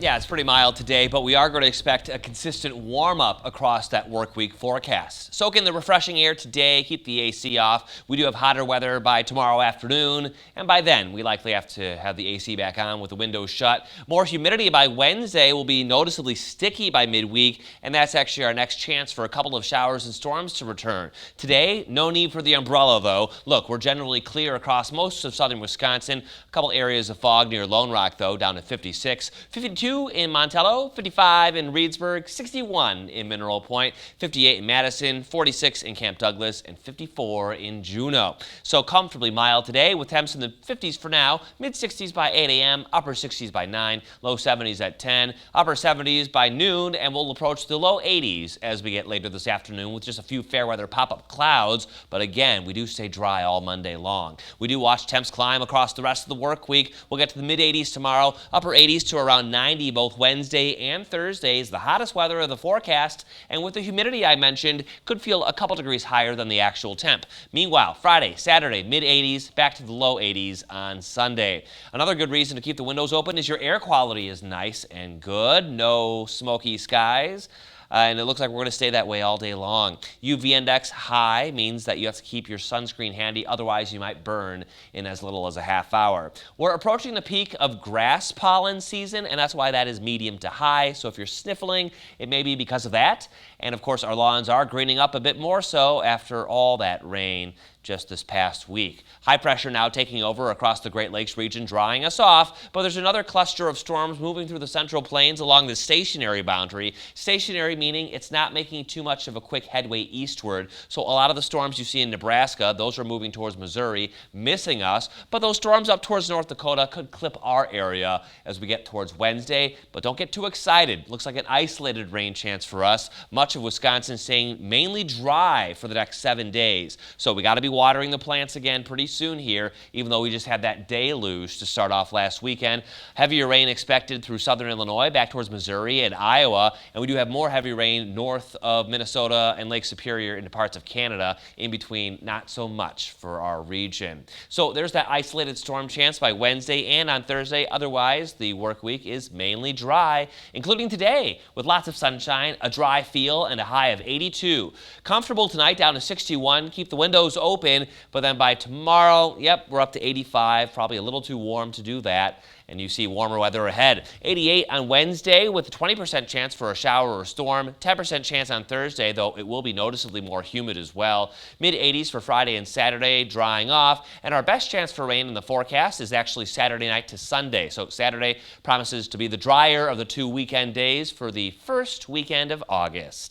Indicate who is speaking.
Speaker 1: Yeah, it's pretty mild today, but we are going to expect a consistent warm-up across that work week forecast. Soak in the refreshing air today, keep the AC off. We do have hotter weather by tomorrow afternoon, and by then we likely have to have the AC back on with the windows shut. More humidity by Wednesday, will be noticeably sticky by midweek, and that's actually our next chance for a couple of showers and storms to return. Today, no need for the umbrella though. Look, we're generally clear across most of southern Wisconsin. A couple areas of fog near Lone Rock though, down at 56. 52 in Montello, 55 in Reedsburg, 61 in Mineral Point, 58 in Madison, 46 in Camp Douglas, and 54 in Juneau. So comfortably mild today with temps in the 50s for now, mid-60s by 8 a.m., upper 60s by 9, low 70s at 10, upper 70s by noon, and we'll approach the low 80s as we get later this afternoon with just a few fair weather pop-up clouds. But again, we do stay dry all Monday long. We do watch temps climb across the rest of the work week. We'll get to the mid-80s tomorrow, upper 80s to around 90 both Wednesday and Thursday is the hottest weather of the forecast, and with the humidity I mentioned, could feel a couple degrees higher than the actual temp. Meanwhile, Friday, Saturday, mid-80s, back to the low 80s on Sunday. Another good reason to keep the windows open is your air quality is nice and good. No smoky skies. And it looks like we're going to stay that way all day long. UV index high means that you have to keep your sunscreen handy, otherwise you might burn in as little as a half hour. We're approaching the peak of grass pollen season, and that's why that is medium to high. So if you're sniffling, it may be because of that. And of course, our lawns are greening up a bit more so after all that rain just this past week. High pressure now taking over across the Great Lakes region, drying us off, but there's another cluster of storms moving through the Central Plains along the stationary boundary. Stationary meaning it's not making too much of a quick headway eastward. So a lot of the storms you see in Nebraska, those are moving towards Missouri, missing us, but those storms up towards North Dakota could clip our area as we get towards Wednesday, but don't get too excited. Looks like an isolated rain chance for us. Much of Wisconsin staying mainly dry for the next 7 days. So we got to be watering the plants again pretty soon here, even though we just had that deluge to start off last weekend. Heavier rain expected through southern Illinois, back towards Missouri and Iowa, and we do have more heavy rain north of Minnesota and Lake Superior into parts of Canada. In between, not so much for our region. So there's that isolated storm chance by Wednesday and on Thursday. Otherwise, the work week is mainly dry, including today with lots of sunshine, a dry feel, and a high of 82. Comfortable tonight down to 61. Keep the windows open. But then by tomorrow, yep, we're up to 85, probably a little too warm to do that. And you see warmer weather ahead. 88 on Wednesday with a 20% chance for a shower or storm. 10% chance on Thursday, though it will be noticeably more humid as well. Mid-80s for Friday and Saturday, drying off. And our best chance for rain in the forecast is actually Saturday night to Sunday. So Saturday promises to be the drier of the 2 weekend days for the first weekend of August.